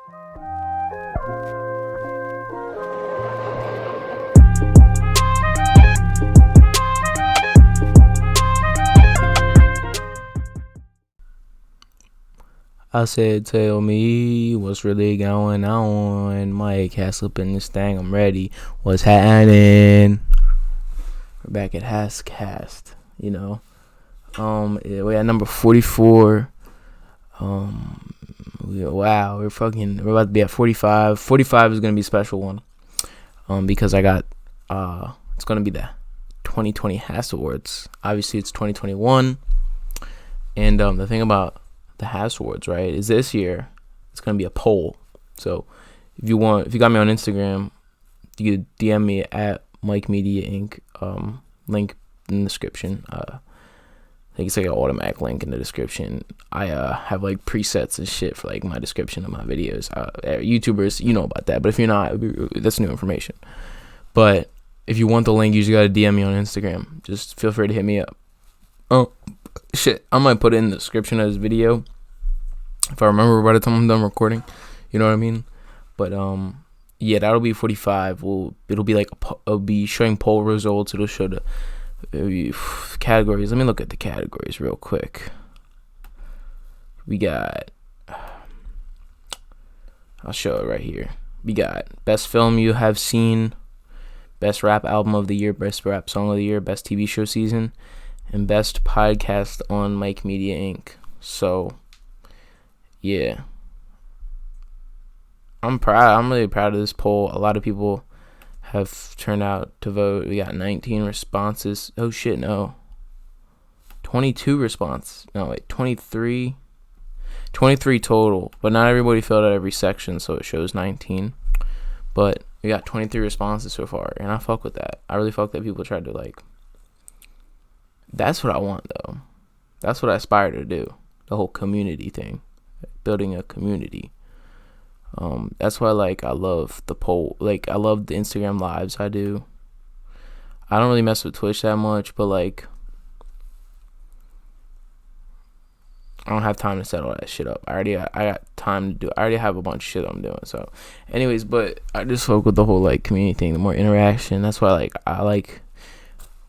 I said, tell me what's really going on. Mike has up in this thing. I'm ready. What's happening? We're back at HASSCAST. You know, we're at number 44. We're about to be at 45. 45 is gonna be a special one. Because I got it's gonna be the 2020 HASSAWARDS. Obviously, it's 2021, and the thing about the HASSAWARDS, right, is this year it's gonna be a poll. So if you got me on Instagram, you could DM me at Mike Media Inc. Link in the description. I think it's like an automatic link in the description. I have like presets and shit for like my description of my videos. YouTubers, you know about that, but if you're not, that's new information. But if you want the link, you just gotta DM me on Instagram. Just feel free to hit me up. Oh shit, I might put it in the description of this video if I remember by the time I'm done recording. You know what I mean? But yeah, that'll be 45. It'll be like it'll be showing poll results. It'll show the categories. Let me look at the categories real quick. We got, I'll show it right here. We got best film you have seen, best rap album of the year, best rap song of the year, best TV show season, and best podcast on Mike Media Inc. So yeah, I'm really proud of this poll. A lot of people have turned out to vote. We got 19 responses. Oh shit, no. 22 responses. No, wait, 23 total. But not everybody filled out every section, so it shows 19. But we got 23 responses so far, and I fuck with that. I really fuck that people tried to like. That's what I want, though. That's what I aspire to do. The whole community thing, building a community. That's why I love the poll. Like, I love the Instagram lives I do. I don't really mess with Twitch that much, but like, I don't have time to set all that shit up. I got time to do. I already have a bunch of shit I'm doing. So, anyways, but I just fuck with the whole like community thing, the more interaction. That's why I like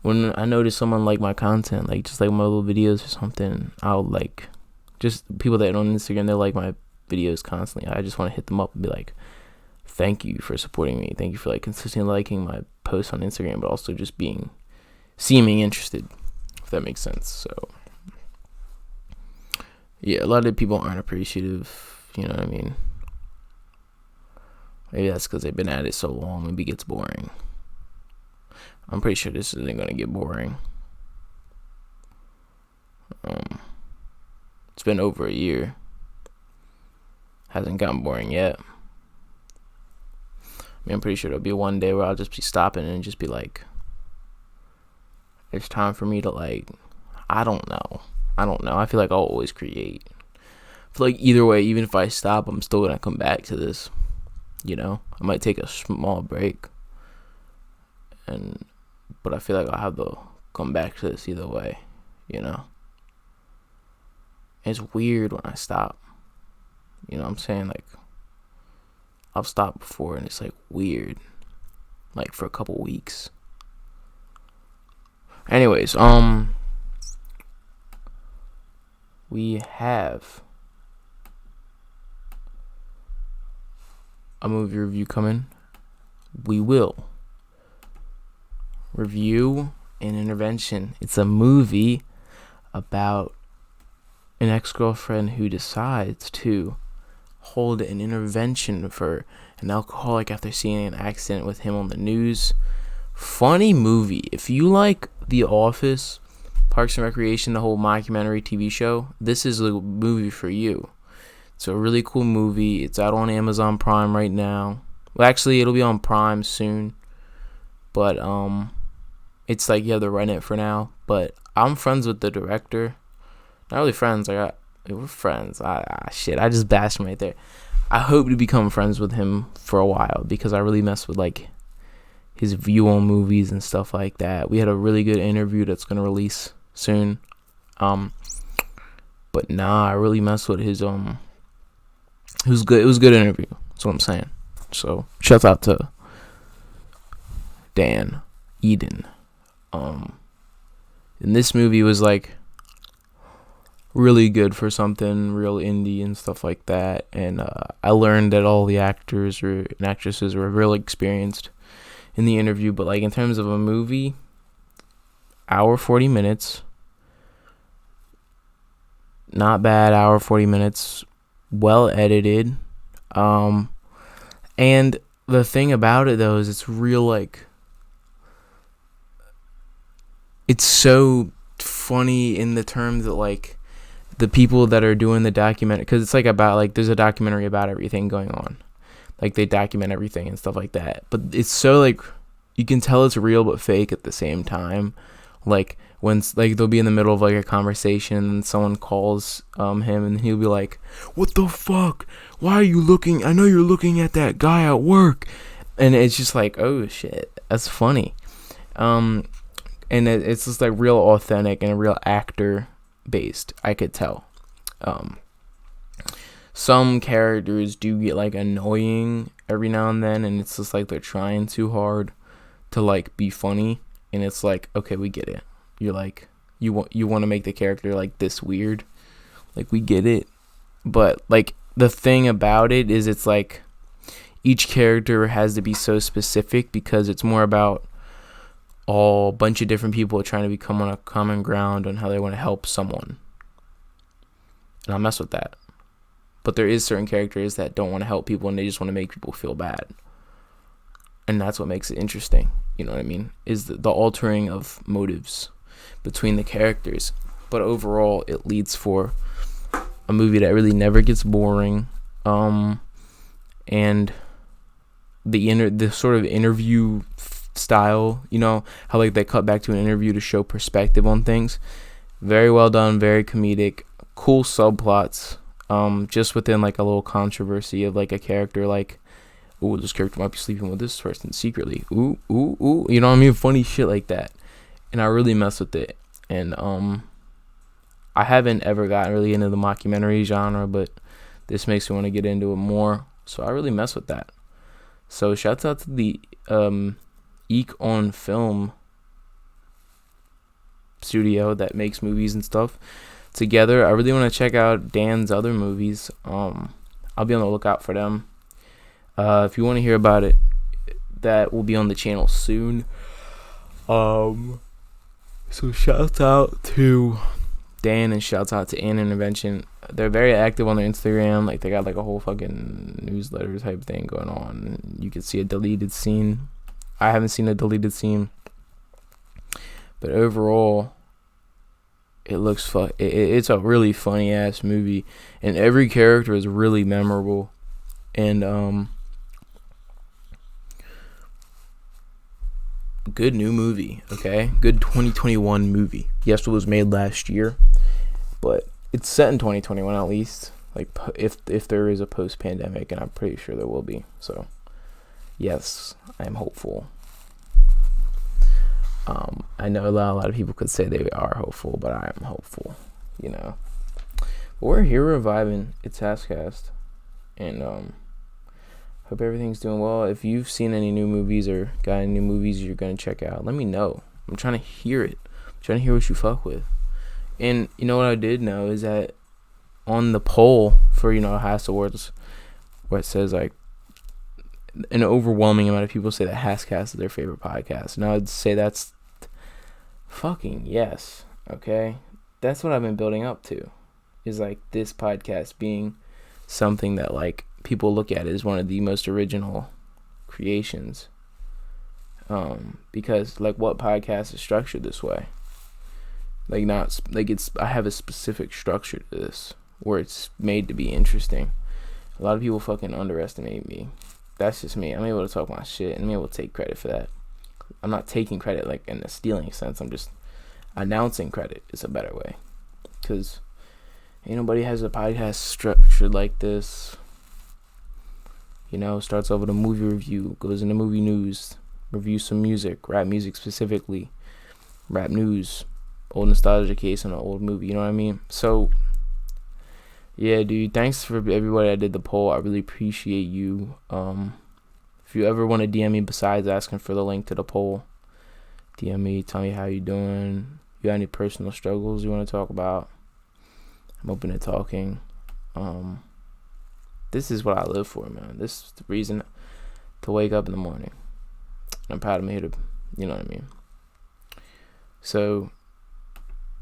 when I notice someone like my content, like just like my little videos or something. I'll like just people that on Instagram, they like my videos constantly. I just want to hit them up and be like, thank you for supporting me. Thank you for like consistently liking my posts on Instagram, but also just seeming interested, if that makes sense. So yeah, a lot of people aren't appreciative, you know what I mean? Maybe that's because they've been at it so long, maybe it gets boring. I'm pretty sure this isn't going to get boring. It's been over a year. Hasn't gotten boring yet. I mean, I'm pretty sure there'll be one day where I'll just be stopping and just be like, it's time for me to like, I don't know. I feel like I'll always create. I feel like either way, even if I stop, I'm still going to come back to this. You know, I might take a small break. But I feel like I'll have to come back to this either way, you know. It's weird when I stop. You know what I'm saying? Like, I've stopped before and it's like weird. Like for a couple weeks. Anyways, we have a movie review coming. We will review an intervention. It's a movie about an ex-girlfriend who decides to hold an intervention for an alcoholic after seeing an accident with him on the news. Funny movie. If you like The Office, Parks and Recreation, the whole mockumentary TV show, this is a movie for you. It's a really cool movie. It's out on Amazon Prime right now. Well, actually, it'll be on Prime soon. But it's like, yeah, they're running it for now. But I'm friends with the director. Not really friends. We're friends. Shit, I just bashed him right there. I hope to become friends with him for a while because I really mess with like his view on movies and stuff like that. We had a really good interview that's gonna release soon. But nah, I really mess with his It was good. It was a good interview. That's what I'm saying. So shout out to Dan Eden. And this movie was like really good for something real indie and stuff like that. And I learned that all the actors and actresses were really experienced in the interview. But like in terms of a movie, hour 40 minutes, not bad. Hour 40 minutes, well edited. And the thing about it though is it's real, like, it's so funny in the terms that like the people that are doing the documentary, because it's like about like there's a documentary about everything going on, like they document everything and stuff like that, but it's so like you can tell it's real but fake at the same time. Like when like they'll be in the middle of like a conversation and someone calls him and he'll be like, what the fuck, why are you looking, I know you're looking at that guy at work, and it's just like, oh shit, that's funny. And it's just like real authentic and real actor based, I could tell. Some characters do get like annoying every now and then, and it's just like they're trying too hard to like be funny, and it's like, okay, we get it. You're like, you want to make the character like this weird, like we get it. But like the thing about it is it's like each character has to be so specific because it's more about a bunch of different people trying to become on a common ground on how they want to help someone. And I mess with that. But there is certain characters that don't want to help people and they just want to make people feel bad. And that's what makes it interesting. You know what I mean? Is the altering of motives between the characters. But overall, it leads for a movie that really never gets boring. And the sort of interview style, you know, how like they cut back to an interview to show perspective on things. Very well done, very comedic, cool subplots. Just within like a little controversy of like a character, like, ooh, this character might be sleeping with this person secretly. Ooh, you know what I mean? Funny shit like that. And I really mess with it. And I haven't ever gotten really into the mockumentary genre, but this makes me want to get into it more. So I really mess with that. So shouts out to the Eek on Film studio that makes movies and stuff together. I really want to check out Dan's other movies. I'll be on the lookout for them. If you want to hear about it, that will be on the channel soon. So shout out to Dan and shout out to Ann Intervention. They're very active on their Instagram. Like they got like a whole fucking newsletter type thing going on. You can see a deleted scene. I haven't seen a deleted scene, but overall, it looks it's a really funny ass movie, and every character is really memorable. And good new movie, okay? Good 2021 movie. Yes, it was made last year, but it's set in 2021 at least. Like if there is a post-pandemic, and I'm pretty sure there will be. So yes, I am hopeful. I know a lot of people could say they are hopeful, but I am hopeful, you know. But we're here reviving. It's HASSCAST, and hope everything's doing well. If you've seen any new movies or got any new movies you're gonna check out, let me know. I'm trying to hear it. I'm trying to hear what you fuck with. And you know what I did know is that on the poll for, you know, HASSAWARDS, where it says like an overwhelming amount of people say that HASSCAST is their favorite podcast. And I would say that's fucking yes. Okay, that's what I've been building up to. Is like this podcast being something that like people look at as one of the most original creations. Because like what podcast is structured this way? Like not like it's, I have a specific structure to this where it's made to be interesting. A lot of people fucking underestimate me. That's just me. I'm able to talk my shit and I'm able to take credit for that. I'm not taking credit like in a stealing sense. I'm just announcing credit is a better way. Because ain't nobody has a podcast structured like this. You know, starts off with a movie review, goes into movie news, reviews some music, rap music specifically, rap news, old nostalgia case on an old movie, you know what I mean? So, Yeah, dude. Thanks for everybody that did the poll. I really appreciate you. If you ever want to DM me besides asking for the link to the poll, DM me. Tell me how you doing. You got any personal struggles you want to talk about? I'm open to talking. This is what I live for, man. This is the reason to wake up in the morning. I'm proud of me to, you know what I mean. So,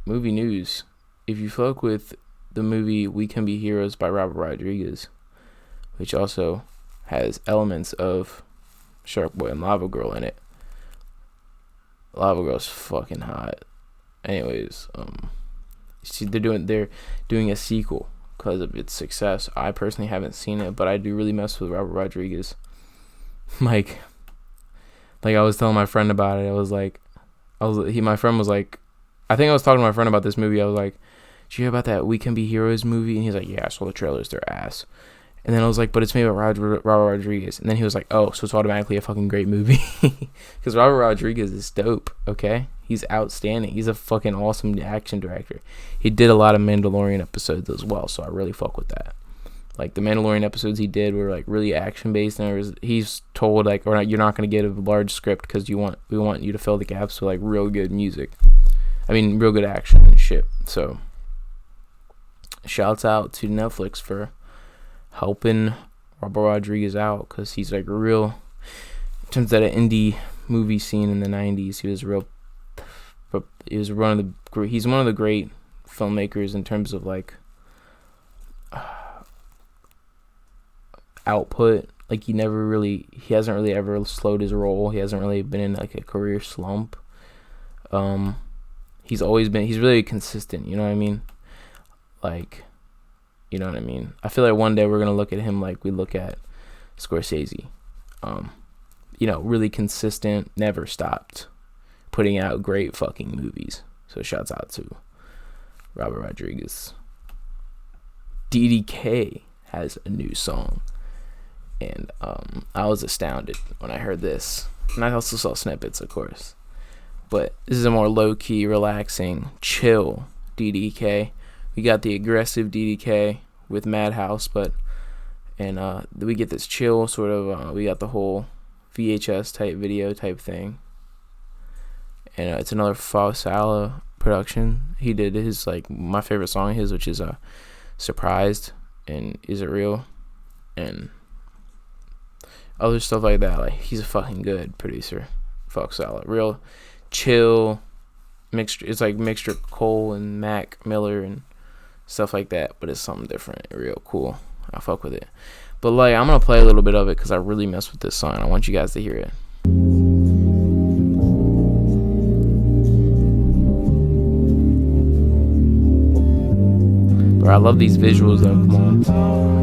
movie news. If you fuck with the movie We Can Be Heroes by Robert Rodriguez, which also has elements of Shark Boy and Lava Girl in it. Lava Girl's fucking hot. Anyways, they're doing a sequel because of its success. I personally haven't seen it, but I do really mess with Robert Rodriguez. Like I was telling my friend about it. My friend was like, I think I was talking to my friend about this movie. I was like, did you hear about that We Can Be Heroes movie? And he's like, yeah, I saw the trailers. They're ass. And then I was like, but it's made by Robert Rodriguez. And then he was like, oh, so it's automatically a fucking great movie. Because Robert Rodriguez is dope, okay? He's outstanding. He's a fucking awesome action director. He did a lot of Mandalorian episodes as well, so I really fuck with that. Like, the Mandalorian episodes he did were, like, really action-based. And he's told, like, you're not going to get a large script because we want you to fill the gaps with, like, real good music. I mean, real good action and shit. So, shouts out to Netflix for helping Robert Rodriguez out, because he's like real, in terms of the indie movie scene in the 90s, he's one of the great filmmakers in terms of like output. Like he hasn't really ever slowed his roll. He hasn't really been in like a career slump. He's really consistent, you know what I mean? Like, you know what I mean? I feel like one day we're going to look at him like we look at Scorsese. Really consistent, never stopped putting out great fucking movies. So shouts out to Robert Rodriguez. DDK has a new song. And I was astounded when I heard this. And I also saw snippets, of course. But this is a more low-key, relaxing, chill DDK. We got the aggressive DDK with Madhouse, and we get this chill sort of. We got the whole VHS type video type thing, and it's another Fawsala production. He did his my favorite song of his, which is "Surprised" and "Is It Real," and other stuff like that. Like he's a fucking good producer. Fawsala, real chill mixture. It's like mixture of Cole and Mac Miller and stuff like that, but it's something different, real cool. I fuck with it. But I'm gonna play a little bit of it because I really mess with this song. I want you guys to hear it. Bro, I love these visuals though. Come on.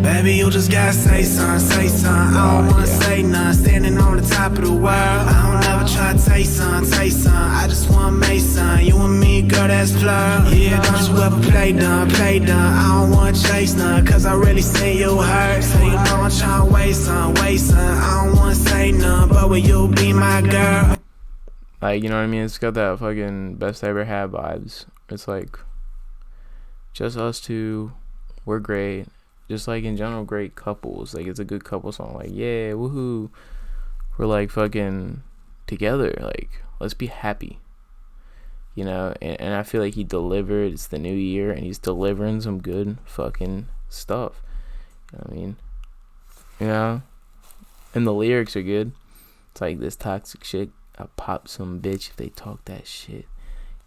Baby, you just gotta say something. I don't wanna say none. Standing on the top of the world, I don't ever try to say something. I just wanna make some. You and me, girl, that's plural. Yeah, don't you ever play dumb. I don't wanna chase none, cause I really see you hurt. So you know I'm tryna waste some. I don't wanna say none, but will you be my girl? Like, you know what I mean? It's got that fucking Best I Ever Had vibes. It's like, just us two, we're great. Just like in general, great couples. Like it's a good couple song. Like yeah, woohoo, we're like fucking together. Like let's be happy, you know. And I feel like he delivered. It's the new year, and he's delivering some good fucking stuff. You know what I mean? You know, and the lyrics are good. It's like this toxic shit. I pop some bitch if they talk that shit.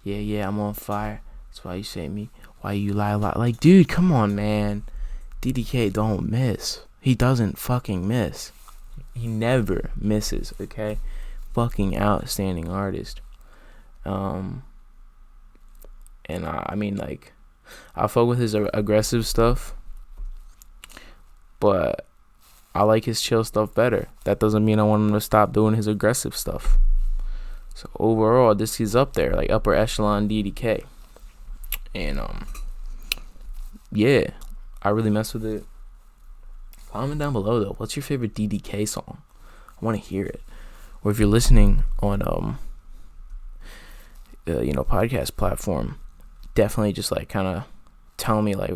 Yeah, I'm on fire. That's why you say me. Why you lie a lot? Like, dude, come on, man. DDK don't miss. He doesn't fucking miss. He never misses, okay? Fucking outstanding artist. And I mean, like, I fuck with his aggressive stuff, but I like his chill stuff better. That doesn't mean I want him to stop doing his aggressive stuff. So overall, this is up there, like upper echelon DDK. And yeah, I really mess with it. Comment down below though, what's your favorite DDK song? I want to hear it. or if you're listening on podcast platform, definitely just like kind of tell me like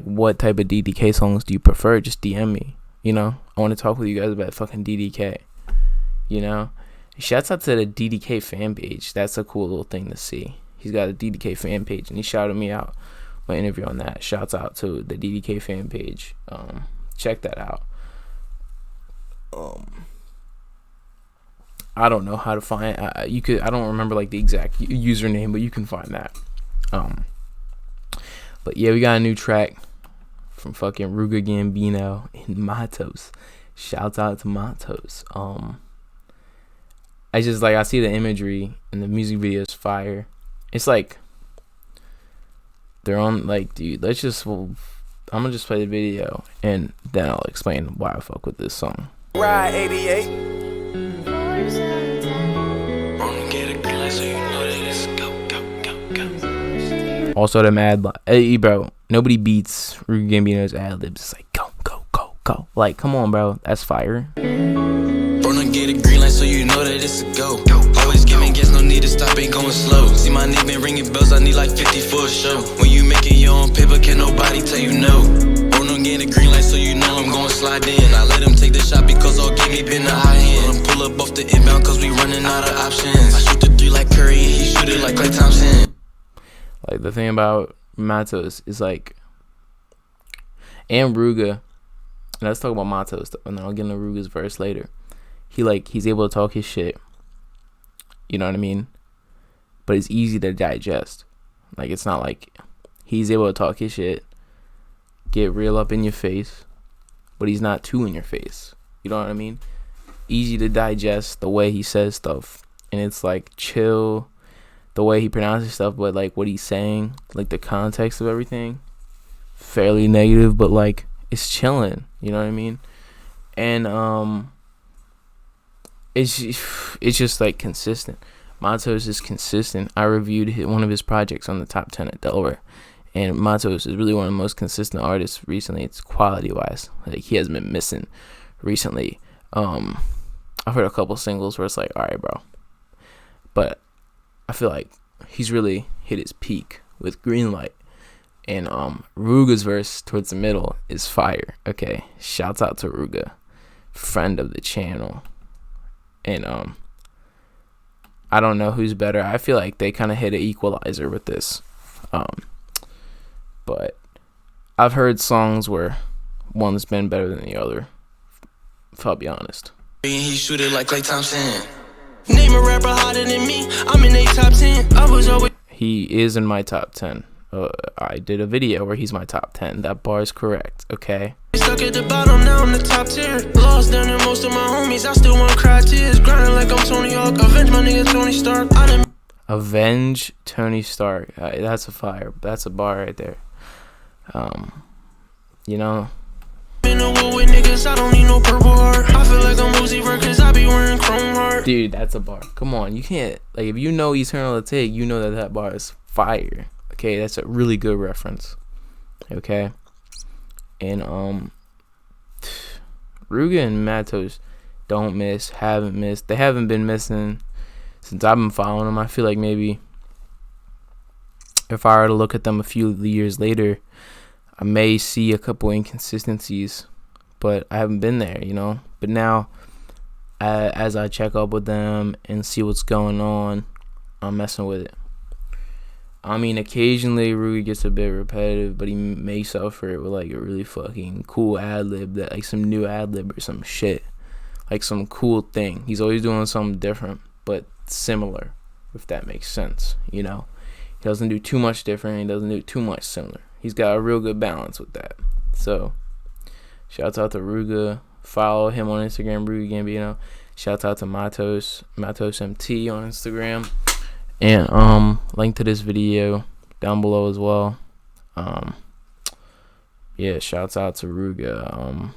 what type of DDK songs do you prefer. Just DM me, I want to talk with you guys about fucking DDK. Shouts out to the DDK Fan Page. That's a cool little thing to see. He's got a DDK Fan Page, and he shouted me out my interview on that. Shouts out to the DDK Fan Page. Check that out. I don't know how to find you could. I don't remember like the exact username, but you can find that. But yeah, we got a new track from fucking Ruga Gambino and Mattos. Shouts out to Mattos. I just I see the imagery and the music video is fire. It's like they're on dude. I'm gonna just play the video and then I'll explain why I fuck with this song. Ride 88. Also, the mad hey bro, nobody beats Ruga Gambino's ad libs. It's like go. Like, come on, bro, that's fire. Get a green light so you know that it's a go. Always giving gas, no need to stop, ain't going slow. See my name been ringing bells, I need like 50 for a show. When you making your own paper, can nobody tell you no. Don't get a green light so you know I'm going slide in. I let him take the shot because all game he been a high hand. Let him pull up off the inbound cause we running out of options. I shoot the three like Curry, he shoot it like Klay Thompson. Like, the thing about Mattos is and Ruga, and let's talk about Mattos and then I'll get into Ruga's verse later. He's able to talk his shit. You know what I mean? But it's easy to digest. It's not like he's able to talk his shit, get real up in your face, but he's not too in your face. You know what I mean? Easy to digest the way he says stuff. And it's chill the way he pronounces stuff, but what he's saying, the context of everything, fairly negative, but it's chilling. You know what I mean? And it's just consistent. Mattos is consistent. I reviewed one of his projects on the top 10 at Delaware, and Mattos is really one of the most consistent artists recently. It's quality wise. He hasn't been missing recently. I've heard a couple singles where it's all right, bro, but I feel like he's really hit his peak with Green Light. And Ruga's verse towards the middle is fire. Okay, shouts out to Ruga, friend of the channel. And I don't know who's better. I feel like they kind of hit an equalizer with this. But I've heard songs where one's been better than the other, if I'll be honest. He shoot it like Klay Thompson. Name a rapper hotter than me. I'm in a top 10. I was always. He is in my top 10. I did a video where he's my top 10. That bar is correct, okay? Stuck at the bottom, now I'm the top tier. Lost down in most of my homies, I still wanna cry tears. Grinding like I'm Tony Hawk, avenge my nigga Tony Stark. Avenge Tony Stark. That's a fire. That's a bar right there. In a war with niggas, I don't need no purple heart. I feel like I'm Uzi Vert cause I be wearing chrome heart. Dude, that's a bar. Come on, you can't, if you know Eternal Take, you know that bar is fire. Okay, that's a really good reference. Okay. And Ruga and Mattos don't miss, haven't missed. They haven't been missing since I've been following them. I feel like maybe if I were to look at them a few years later, I may see a couple inconsistencies, but I haven't been there, But now, as I check up with them and see what's going on, I'm messing with it. I mean, occasionally Ruga gets a bit repetitive, but he makes up for it with a really fucking cool ad lib, that some new ad lib or some shit, some cool thing. He's always doing something different, but similar, if that makes sense. He doesn't do too much different. He doesn't do too much similar. He's got a real good balance with that. So, shouts out to Ruga. Follow him on Instagram, Ruga Gambino. Shouts out to Mattos MT on Instagram. And link to this video down below as well. Yeah, shouts out to Ruga.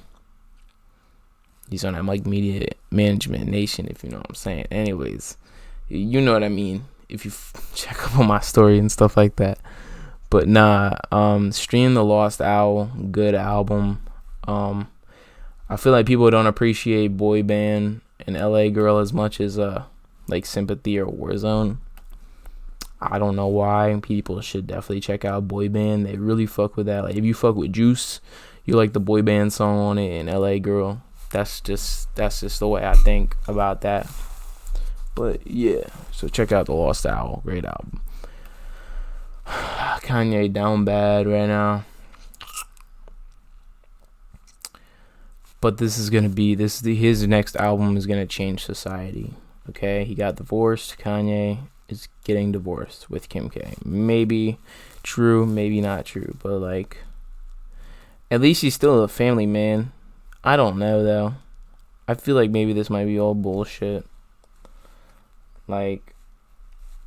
He's on that Media Management Nation, if you know what I'm saying. Anyways, you know what I mean if you check up on my story and stuff like that. But nah, stream The Lost Owl, good album. I feel like people don't appreciate Boy Band and LA Girl as much as like Sympathy or Warzone. I don't know why. People should definitely check out Boy Band. They really fuck with that. Like if you fuck with Juice, you like the Boy Band song on it, and LA Girl. That's just the way I think about that. But yeah, so check out The Lost Owl. Great album. Kanye down bad right now. But this is gonna be his next album is gonna change society. Okay, he got divorced. Kanye is getting divorced with Kim K. Maybe true, maybe not true, but like, at least he's still a family man. I don't know though. I feel like maybe this might be all bullshit. Like,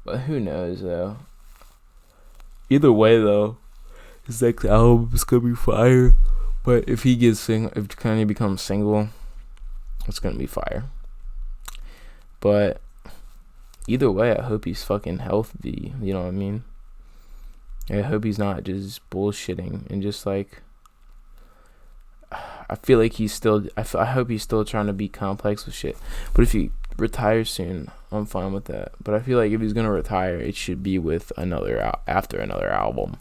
but who knows though. Either way though, his next album is gonna be fire. But if Kanye becomes single, it's gonna be fire. But either way, I hope he's fucking healthy. You know what I mean? I hope he's not just bullshitting and just like. I feel like he's still. I hope he's still trying to be complex with shit. But if he retires soon, I'm fine with that. But I feel like if he's gonna retire, it should be with after another album.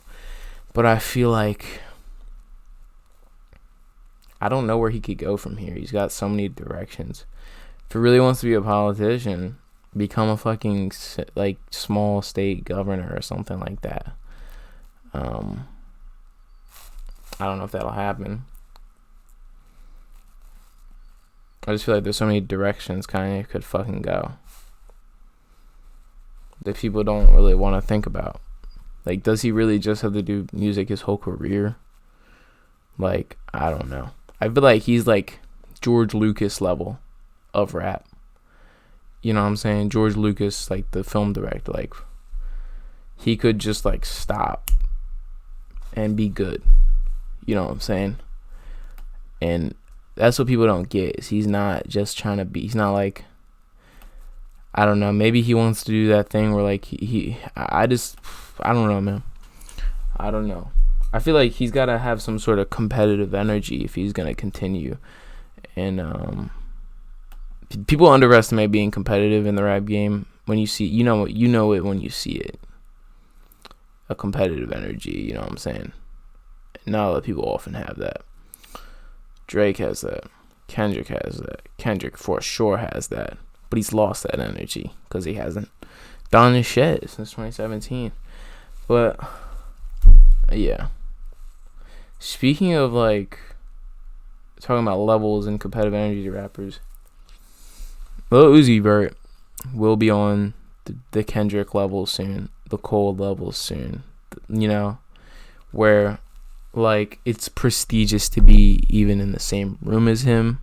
But I feel like. I don't know where he could go from here. He's got so many directions. If he really wants to be a politician, become a fucking like small state governor or something like that. I don't know if that'll happen. I just feel like there's so many directions Kanye could fucking go that people don't really want to think about. Like, does he really just have to do music his whole career? Like, I don't know. I feel like he's like George Lucas level of rap. You know what I'm saying? George Lucas, like the film director, like he could just like stop and be good. You know what I'm saying? And that's what people don't get, is he's not just trying to be, he's not like, I don't know, maybe he wants to do that thing where like I don't know, man. I don't know. I feel like he's got to have some sort of competitive energy if he's going to continue. And people underestimate being competitive in the rap game. When you see, you know it when you see it. A competitive energy, you know what I'm saying? Not a lot of people often have that. Drake has that. Kendrick has that. Kendrick for sure has that. But he's lost that energy because he hasn't done his shit since 2017. But yeah. Speaking of like talking about levels and competitive energy to rappers, Lil Uzi Vert will be on the Kendrick level soon, the Cole level soon. You know, where like it's prestigious to be even in the same room as him.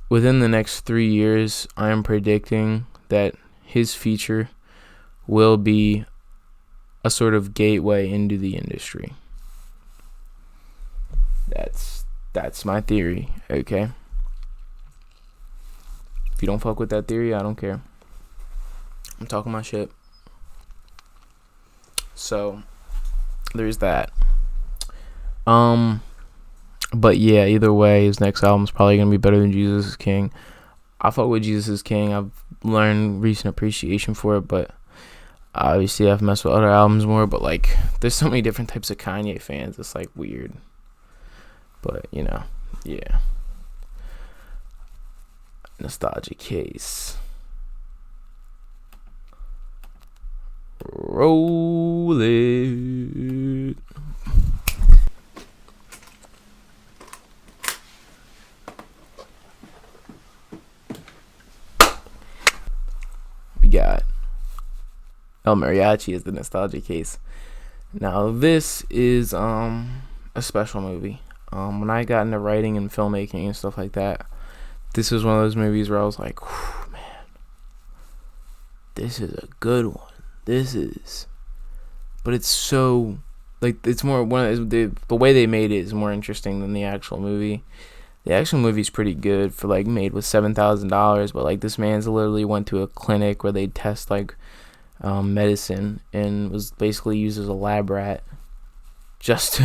Within the next 3 years, I am predicting that his feature will be a sort of gateway into the industry. That's my theory, okay? If you don't fuck with that theory, I don't care. I'm talking my shit. So, there's that. But yeah, either way, his next album's probably gonna be better than Jesus is King. I fuck with Jesus is King. I've learned recent appreciation for it, but obviously I've messed with other albums more. But like, there's so many different types of Kanye fans. It's like weird. But you know, yeah. Nostalgia case. Roll it. We got El Mariachi as the nostalgia case. Now this is a special movie. When I got into writing and filmmaking and stuff like that, this was one of those movies where I was like, man, this is a good one. But it's so, like, it's more, the way they made it is more interesting than the actual movie. The actual movie's pretty good for, like, made with $7,000, but, like, this man's literally went to a clinic where they test, like, medicine and was basically used as a lab rat just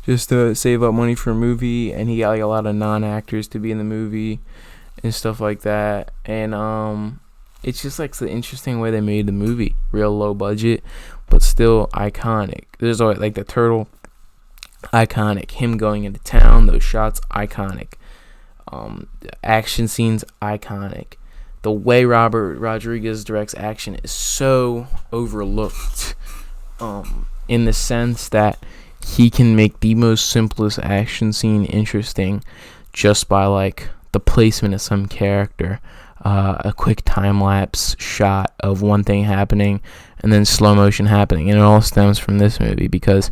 just to save up money for a movie, and he got like a lot of non-actors to be in the movie and stuff like that. And it's just like the interesting way they made the movie, real low budget but still iconic. There's always like the turtle, iconic. Him going into town, those shots, iconic. The action scenes, iconic. The way Robert Rodriguez directs action is so overlooked, in the sense that he can make the most simplest action scene interesting just by like the placement of some character, a quick time lapse shot of one thing happening and then slow motion happening, and it all stems from this movie because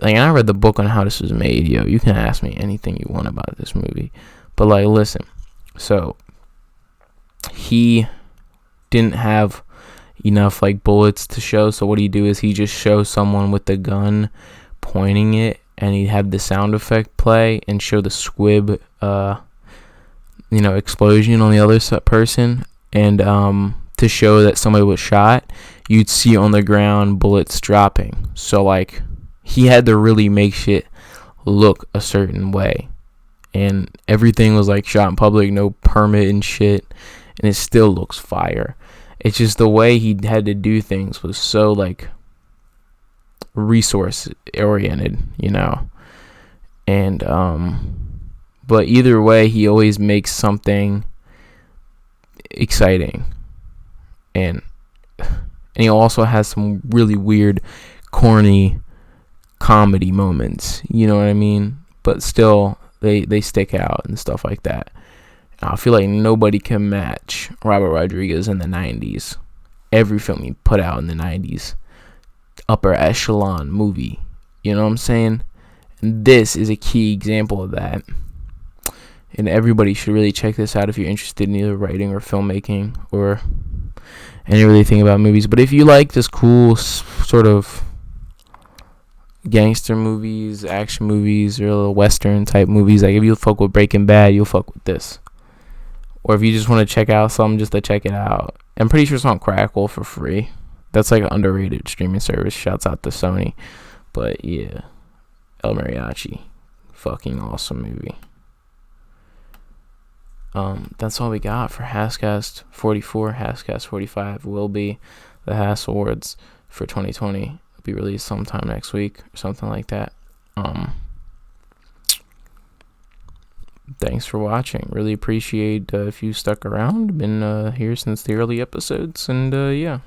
and I read the book on how this was made. Yo, you can ask me anything you want about this movie, but like, listen, so he didn't have enough like bullets to show, so what he do is he just show someone with the gun pointing it, and he'd have the sound effect play and show the squib explosion on the other person, and to show that somebody was shot, you'd see on the ground bullets dropping. So like, he had to really make shit look a certain way, and everything was like shot in public, no permit and shit, and it still looks fire. It's just the way he had to do things was so like resource oriented, and but either way, he always makes something exciting, and he also has some really weird, corny comedy moments, you know what I mean? But still, they stick out and stuff like that. I feel like nobody can match Robert Rodriguez in the 90s. Every film he put out in the 90s, upper echelon movie. You know what I'm saying? And this is a key example of that. And everybody should really check this out if you're interested in either writing or filmmaking or any really thing about movies. But if you like this cool sort of gangster movies, action movies, or little western type movies, like if you fuck with Breaking Bad, you'll fuck with this. Or if you just want to check out something just to check it out, I'm pretty sure it's on Crackle for free. That's like an underrated streaming service. Shouts out to Sony. But yeah, El Mariachi, fucking awesome movie. That's all we got for HASSCAST 44. HASSCAST 45 will be the HASSAWARDS for 2020. It'll be released sometime next week or something like that. Thanks for watching. Really appreciate if you stuck around. Been here since the early episodes, and yeah,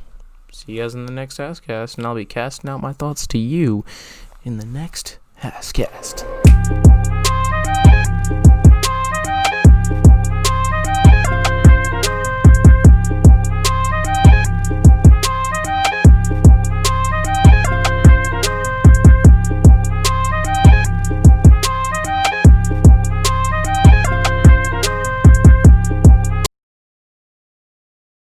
see you guys in the next HASSCAST, and I'll be casting out my thoughts to you in the next HASSCAST.